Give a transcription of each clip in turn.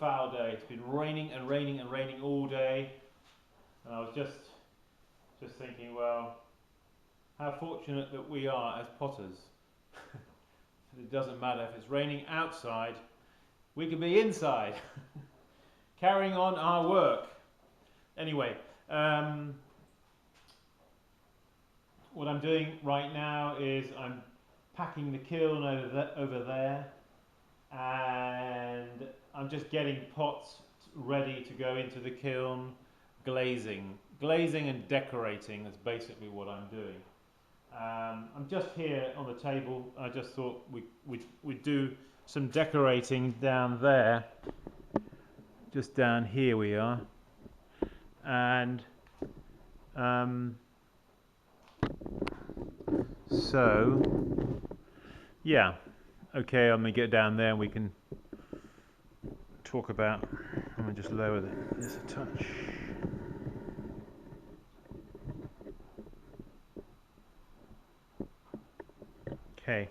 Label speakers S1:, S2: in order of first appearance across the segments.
S1: foul day. It's been raining and raining and raining all day, and I was just thinking, well, how fortunate that we are as potters. It doesn't matter if it's raining outside, we can be inside, carrying on our work. Anyway, what I'm doing right now is I'm packing the kiln over there, and I'm just getting pots ready to go into the kiln, glazing and decorating. That's basically what I'm doing. I'm just here on the table. I just thought we'd do some decorating down there. Just down here we are, and so yeah, okay. I'm gonna get down there and we can talk about. I'm gonna just lower this a touch. Okay.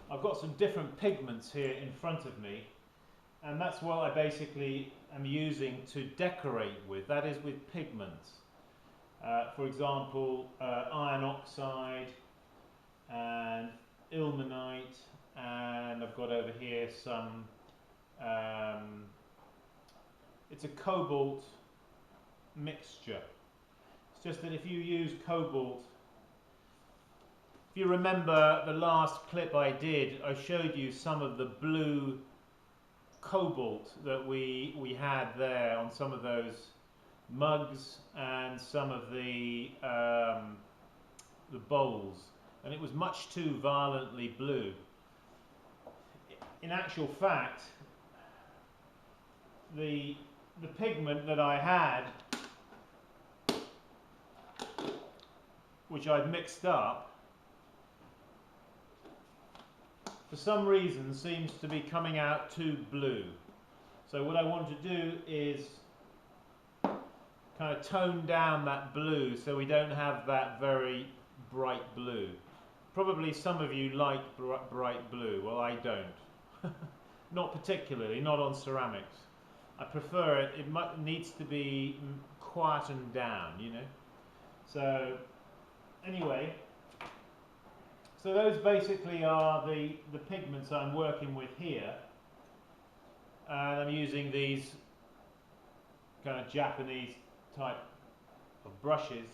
S1: I've got some different pigments here in front of me, and that's what I basically am using to decorate with. That is with pigments. For example, iron oxide and ilmenite, and I've got over here some, it's a cobalt mixture. It's just that if you use cobalt, if you remember the last clip I did, I showed you some of the blue cobalt that we had there on some of those mugs and some of the bowls, and it was much too violently blue. In actual fact, the pigment that I had, which I'd mixed up, for some reason seems to be coming out too blue. So what I want to do is kind of tone down that blue so we don't have that very bright blue. Probably some of you like bright blue. Well, I don't. Not particularly, not on ceramics. I prefer it. It needs to be quietened down, you know. So anyway, so those basically are the pigments I'm working with here, and I'm using these kind of Japanese type of brushes.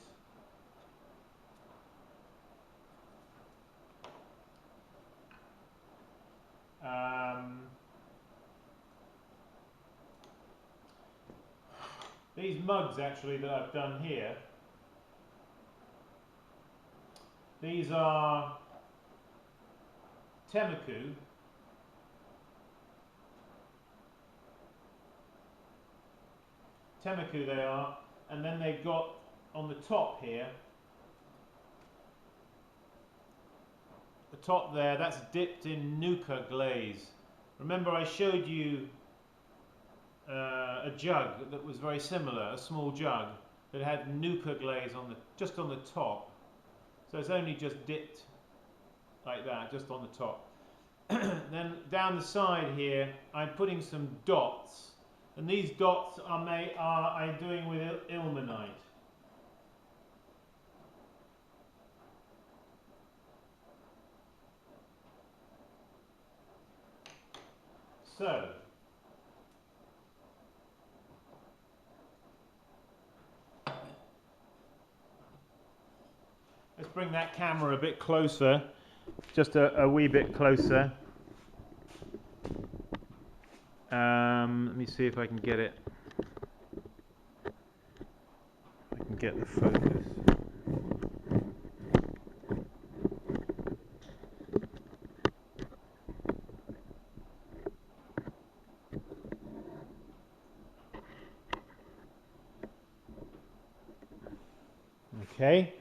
S1: These mugs actually that I've done here, these are Temuku. Temuku they are, and then they've got on the top here, the top there, that's dipped in Nuka glaze. Remember I showed you a jug that was very similar, a small jug that had Nuka glaze on just on the top. So it's only just dipped like that, just on the top. Then down the side here, I'm putting some dots, and these dots I'm doing with ilmenite. So let's bring that camera a bit closer, just a wee bit closer. Let me see if I can get it. I can get the focus. Okay.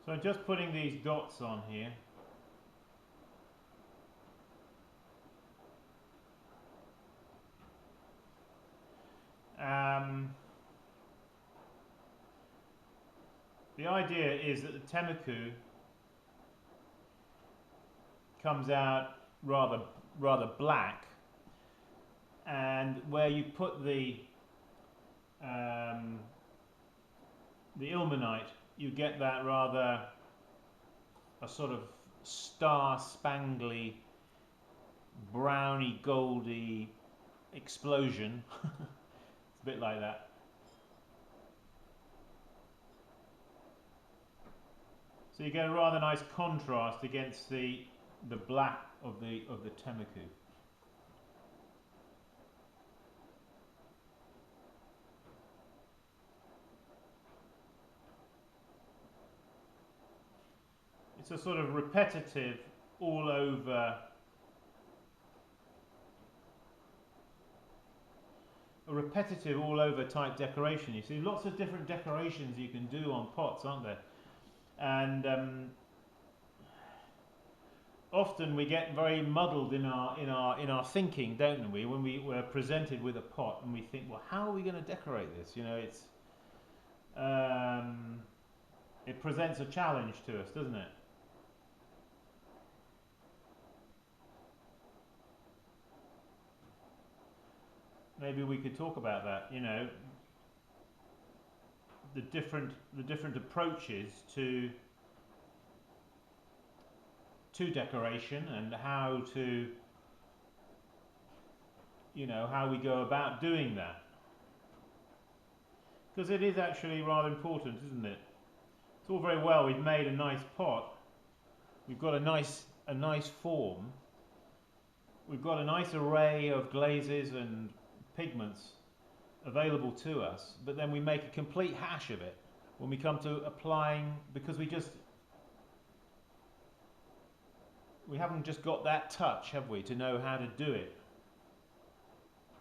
S1: So just putting these dots on here. The idea is that the temuku comes out rather black, and where you put the ilmenite, you get that rather a sort of star-spangly, browny, goldy explosion. It's a bit like that. So you get a rather nice contrast against the black of the temuku. It's a sort of repetitive all over type decoration. You see lots of different decorations you can do on pots, aren't there? And often we get very muddled in our thinking, don't we? When we're presented with a pot and we think, well, how are we going to decorate this? You know, it presents a challenge to us, doesn't it? Maybe we could talk about that. You know, the different approaches to decoration and how to, you know, how we go about doing that, because it is actually rather important, isn't it? It's all very well we've made a nice pot, we've got a nice form, we've got a nice array of glazes and pigments available to us, but then we make a complete hash of it when we come to applying, because we haven't just got that touch, have we, to know how to do it.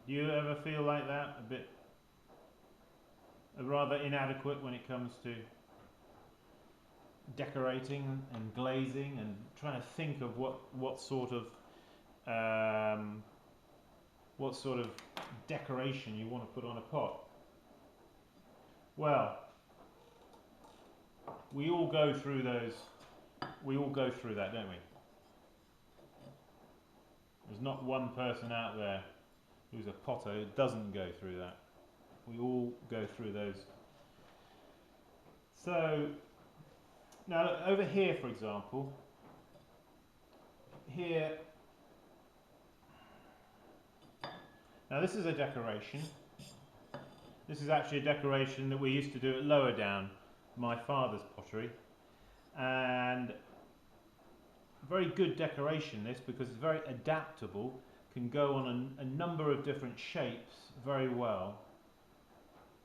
S1: Do you ever feel like that? A bit rather inadequate when it comes to decorating and glazing and trying to think of what sort of decoration you want to put on a pot? Well, we all go through those. We all go through that, don't we? There's not one person out there who's a potter who doesn't go through that. We all go through those. So now over here, for example, here, now this is a decoration. This is actually a decoration that we used to do at Lower Down, my father's pottery, and very good decoration this, because it's very adaptable, can go on a number of different shapes very well.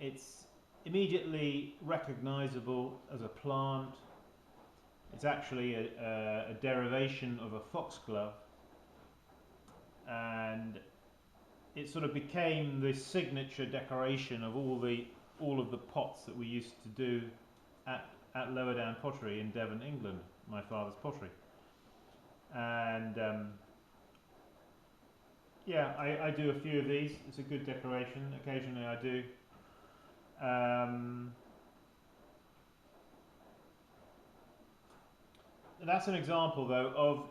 S1: It's immediately recognizable as a plant. It's actually a derivation of a foxglove, and it sort of became the signature decoration of all of the pots that we used to do at Lower Down Pottery in Devon, England, my father's pottery. And yeah, I do a few of these. It's a good decoration. Occasionally I do. That's an example, though, of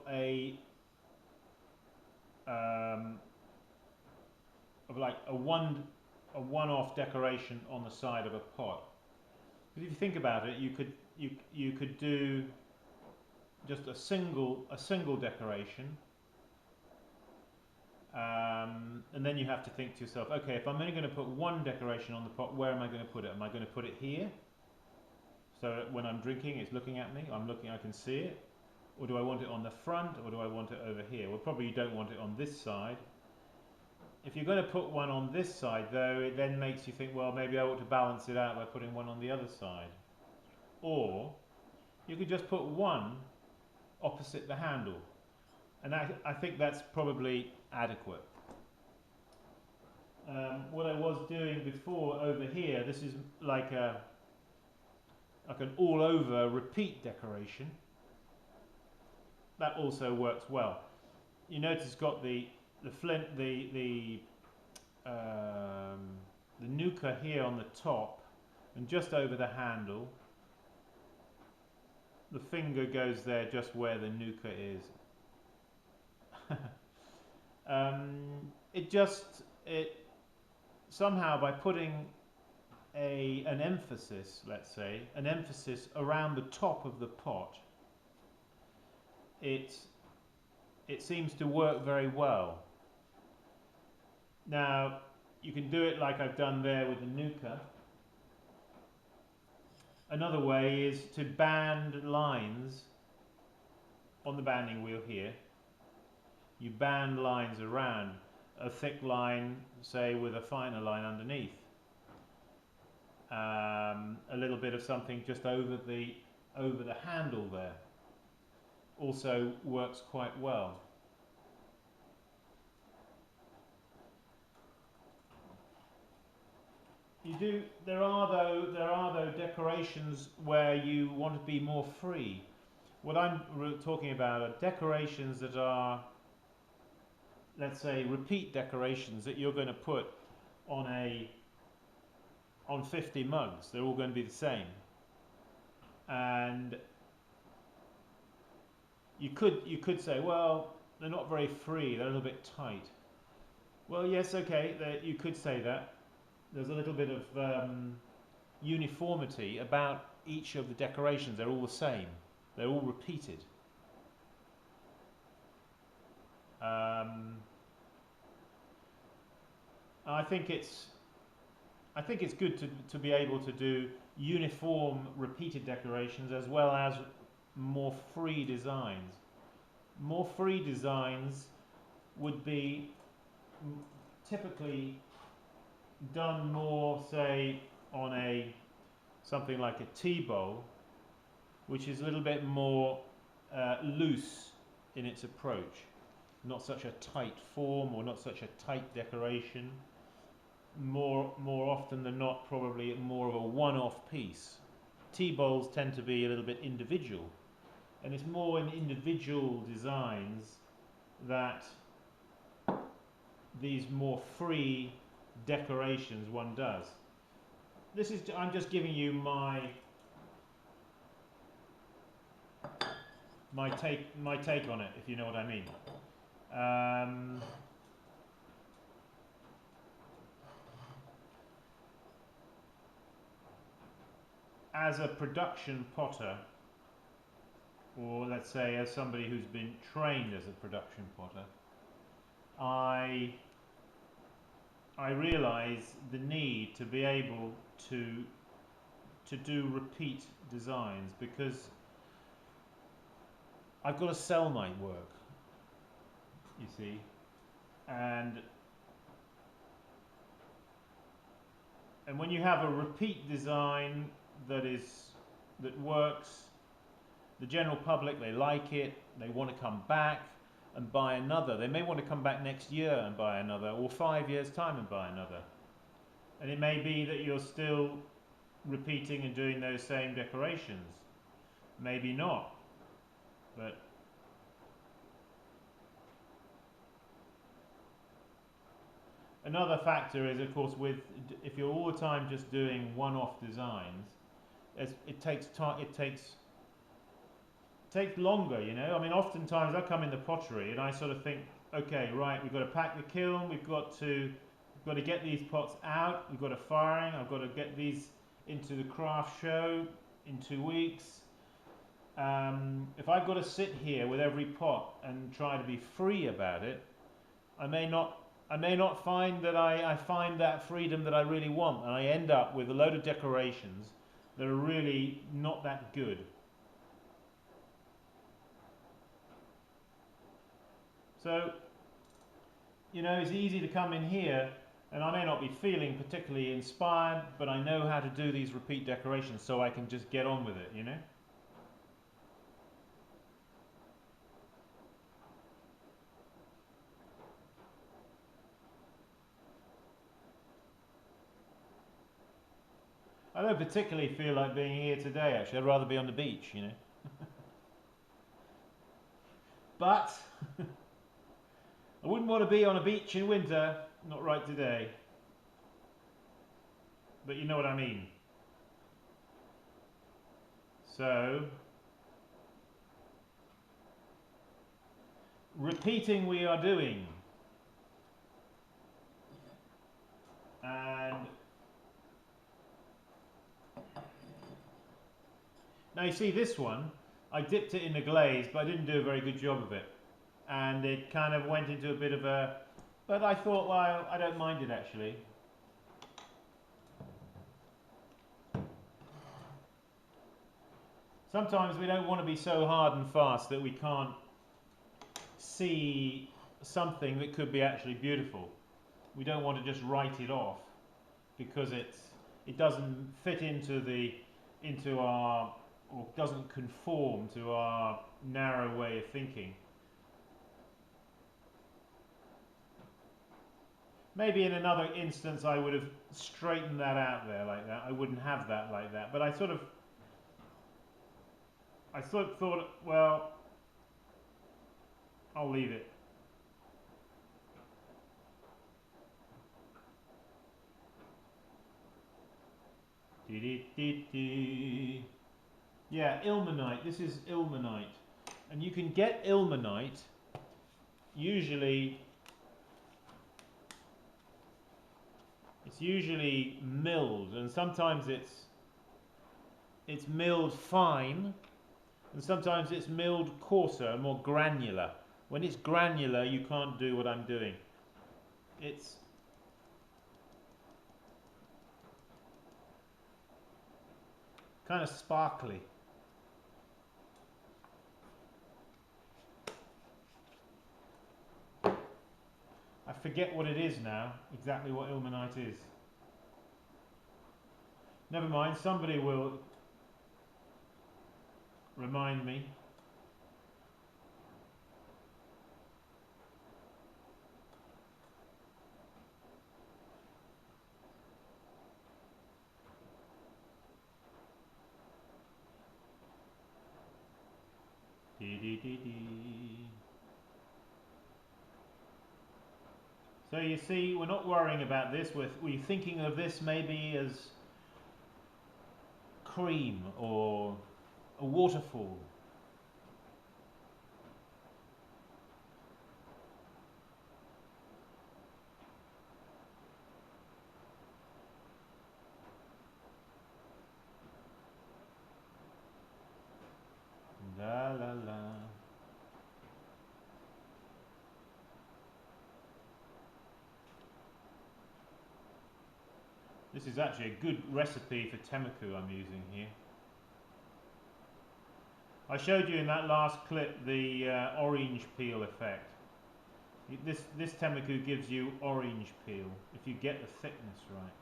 S1: like a one-off decoration on the side of a pot. Because if you think about it, you could do just a single decoration, and then you have to think to yourself, okay, if I'm only going to put one decoration on the pot, where am I going to put it? Am I going to put it here, so that when I'm drinking it's looking at me, I can see it? Or do I want it on the front, or do I want it over here? Well, probably you don't want it on this side. If you're going to put one on this side, though, it then makes you think, well, maybe I ought to balance it out by putting one on the other side. Or you could just put one opposite the handle, and I think that's probably adequate. What I was doing before over here, this is like like an all-over repeat decoration, that also works well. You notice it's got the flint, the nuka here on the top, and just over the handle. The finger goes there just where the nuka is. It somehow, by putting an emphasis, let's say, an emphasis around the top of the pot, it seems to work very well. Now, you can do it like I've done there with the nuka. Another way is to band lines on the banding wheel here. You band lines around, a thick line, say, with a finer line underneath. A little bit of something just over the handle there also works quite well. There are though decorations where you want to be more free. What I'm talking about are decorations that are, let's say, repeat decorations that you're going to put on 50 mugs. They're all going to be the same, and you could say, well, they're not very free, they're a little bit tight. Well, yes, okay, you could say that. There's a little bit of uniformity about each of the decorations. They're all the same. They're all repeated. I think it's good to be able to do uniform repeated decorations as well as more free designs. More free designs would be typically done more, say, on something like a tea bowl, which is a little bit more loose in its approach. Not such a tight form or not such a tight decoration. More often than not, probably more of a one-off piece. Tea bowls tend to be a little bit individual, and it's more in individual designs that these more free decorations one does. I'm just giving you my take on it, if you know what I mean. As a production potter, or let's say as somebody who's been trained as a production potter, I realise the need to be able to do repeat designs, because I've got to sell my work, you see, and when you have a repeat design that works, the general public, they like it, they want to come back and buy another. They may want to come back next year and buy another, or 5 years' time and buy another. And it may be that you're still repeating and doing those same decorations. Maybe not. But another factor is, of course, if you're all the time just doing one-off designs, it takes longer, you know. I mean, oftentimes I come in the pottery and I sort of think, okay, right, we've got to pack the kiln, we've got to get these pots out, we've got a firing, I've got to get these into the craft show in 2 weeks. If I've got to sit here with every pot and try to be free about it, I may not find that I find that freedom that I really want, and I end up with a load of decorations that are really not that good. So, you know, it's easy to come in here and I may not be feeling particularly inspired, but I know how to do these repeat decorations, so I can just get on with it, you know. I don't particularly feel like being here today, actually. I'd rather be on the beach, you know. But I wouldn't want to be on a beach in winter, not right today. But you know what I mean. So, repeating we are doing. And now you see this one, I dipped it in the glaze, but I didn't do a very good job of it. And it kind of went into a bit of a, but I thought, well, I don't mind it actually. Sometimes we don't want to be so hard and fast that we can't see something that could be actually beautiful. We don't want to just write it off because it doesn't fit into our, or doesn't conform to our narrow way of thinking. Maybe in another instance I would have straightened that out there like that. I wouldn't have that like that. But I sort of thought, well, I'll leave it. Yeah, ilmenite. This is ilmenite. And you can get ilmenite usually, it's usually milled, and sometimes it's milled fine, and sometimes it's milled coarser, more granular. When it's granular, you can't do what I'm doing. It's kind of sparkly. I forget what it is now, exactly what ilmenite is. Never mind, somebody will remind me. So you see, we're not worrying about this. We're thinking of this maybe as cream or a waterfall. La la la. This is actually a good recipe for temeko I'm using here. I showed you in that last clip the orange peel effect. This temeko gives you orange peel if you get the thickness right.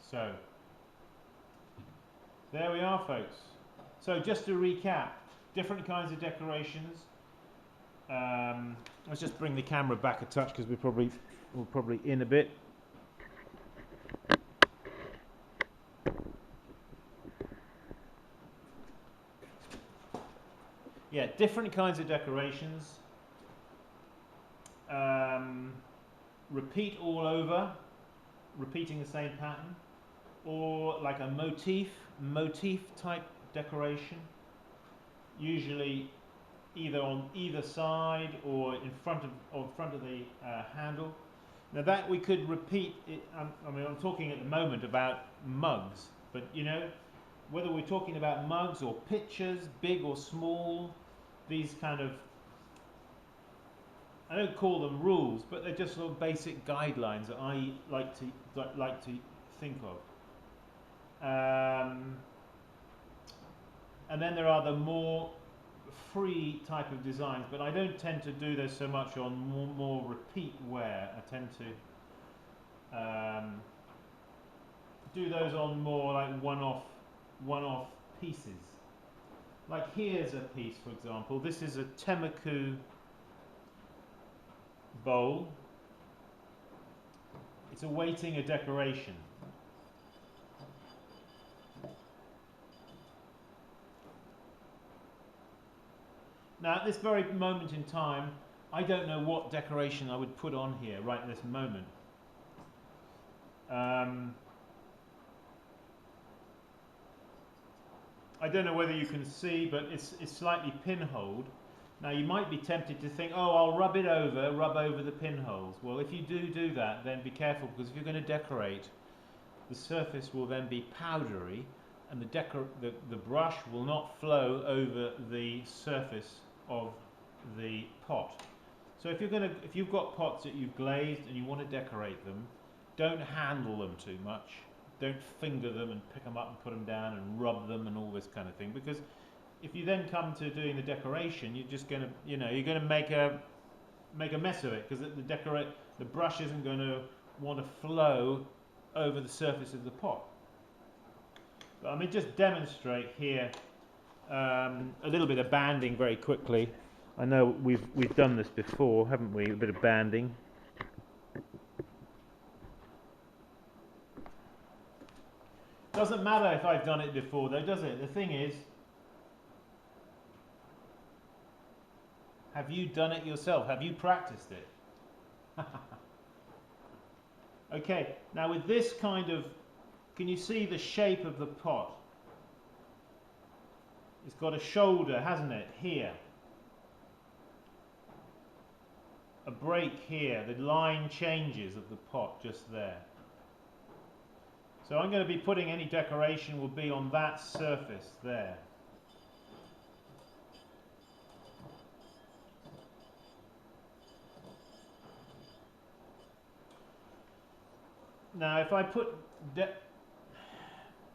S1: So, there we are, folks. So just to recap, different kinds of decorations. Let's just bring the camera back a touch because we're probably in a bit. Yeah, different kinds of decorations. Repeat all over, repeating the same pattern, or like a motif type decoration, usually either on either side or in front of the handle. Now that we could repeat it. I mean, I'm talking at the moment about mugs, but you know, whether we're talking about mugs or pictures, big or small, these kind of, I don't call them rules, but they're just sort of basic guidelines that I like to think of. And then there are the more free type of designs, but I don't tend to do those so much on more repeat wear. I tend to do those on more like one-off pieces. Like here's a piece, for example. This is a temeko bowl, It's awaiting a decoration. Now at this very moment in time, I don't know what decoration I would put on here right this moment. I don't know whether you can see, but it's slightly pinholed. Now you might be tempted to think, oh, I'll rub over the pinholes. Well, if you do that, then be careful, because if you're going to decorate, the surface will then be powdery, and the brush will not flow over the surface of the pot. So if you've got pots that you've glazed and you want to decorate them, don't handle them too much. Don't finger them and pick them up and put them down and rub them and all this kind of thing, because if you then come to doing the decoration, you're just going to, you're going to make a mess of it, because the brush isn't going to want to flow over the surface of the pot. But let me just demonstrate here a little bit of banding very quickly. I know we've done this before, haven't we? A bit of banding. Doesn't matter if I've done it before though, does it? The thing is, have you done it yourself? Have you practiced it? Okay, now with this kind of, can you see the shape of the pot? It's got a shoulder, hasn't it? Here. A break here. The line changes of the pot just there. So I'm going to be putting any decoration will be on that surface there. Now if I put,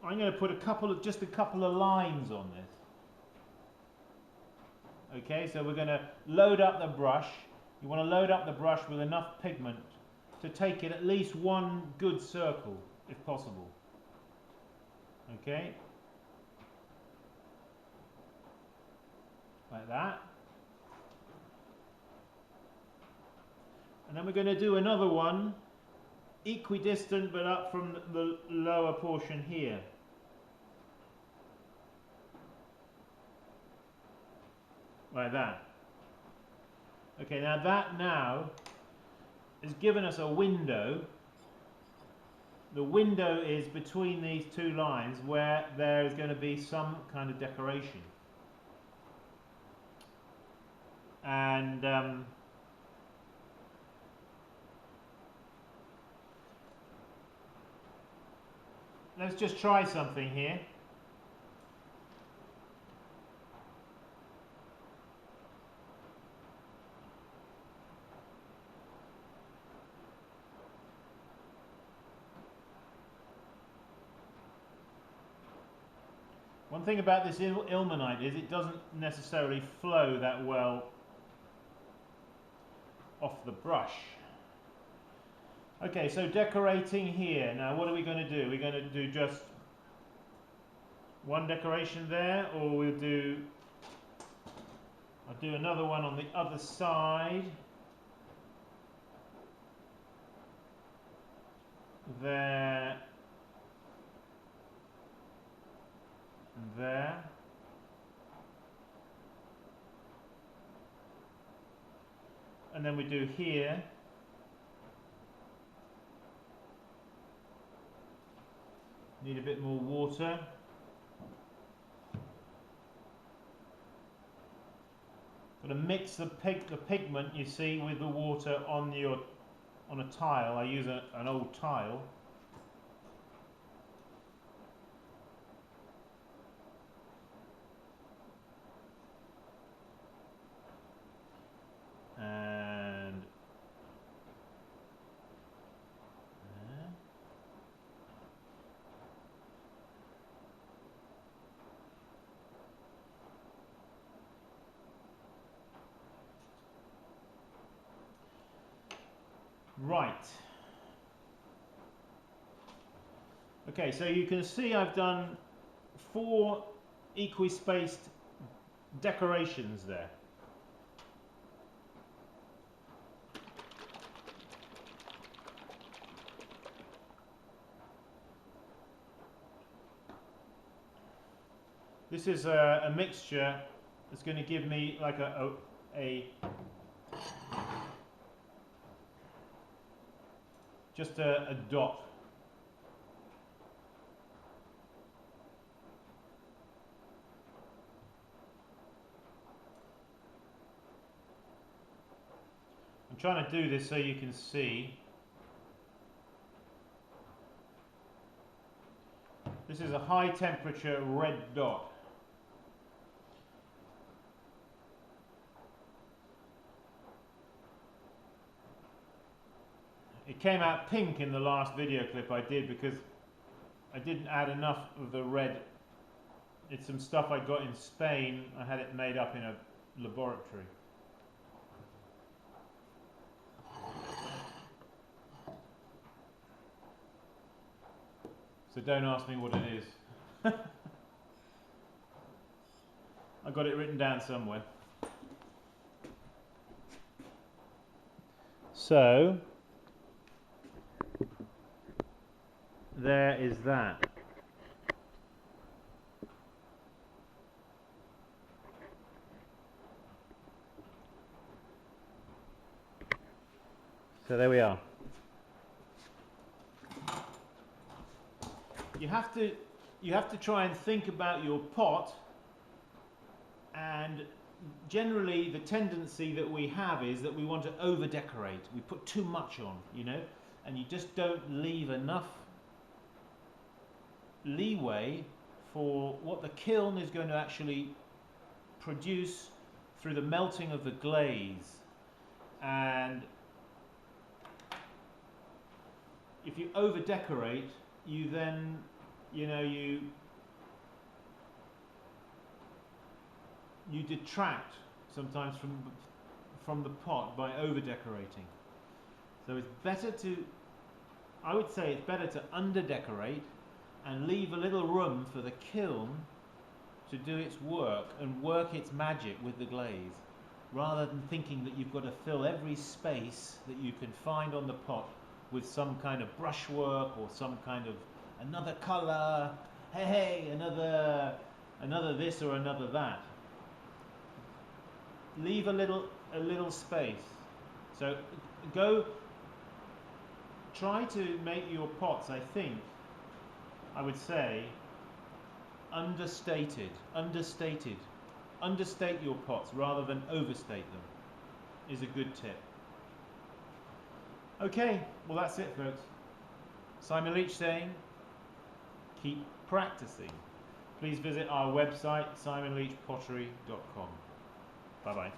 S1: I'm going to put just a couple of lines on this. Okay, so we're going to load up the brush. You want to load up the brush with enough pigment to take it at least one good circle, if possible. Okay, like that. And then we're going to do another one, equidistant but up from the lower portion here. Like that. Okay, now that has given us a window. The window is between these two lines where there is going to be some kind of decoration. And let's just try something here. One thing about this ilmenite is it doesn't necessarily flow that well off the brush. Okay, so decorating here. Now what are we going to do? We're going to do just one decoration there, or I'll do another one on the other side. There. And there. And then we do here. Need a bit more water. Got to mix the pigment, you see, with the water on a tile. I use an old tile. And right. Okay, so you can see I've done 4 equi-spaced decorations there. This is a mixture that's going to give me like just a dot. I'm trying to do this so you can see. This is a high temperature red dot. It came out pink in the last video clip I did because I didn't add enough of the red. It's some stuff I got in Spain. I had it made up in a laboratory. So don't ask me what it is. I got it written down somewhere. So there is that. So there we are. You have to try and think about your pot, and generally the tendency that we have is that we want to over decorate. We put too much on, you know, and you just don't leave enough leeway for what the kiln is going to actually produce through the melting of the glaze. And if you over decorate, you then, you know, you detract sometimes from the pot by over decorating. So it's better to, I would say it's better to under decorate and leave a little room for the kiln to do its work and work its magic with the glaze, rather than thinking that you've got to fill every space that you can find on the pot with some kind of brushwork or some kind of another colour, hey, another this or another that. Leave a little space. So try to make your pots, I would say, understated. Understate your pots rather than overstate them is a good tip. Okay, well that's it, folks. Simon Leach saying, keep practicing. Please visit our website, simonleachpottery.com. Bye-bye.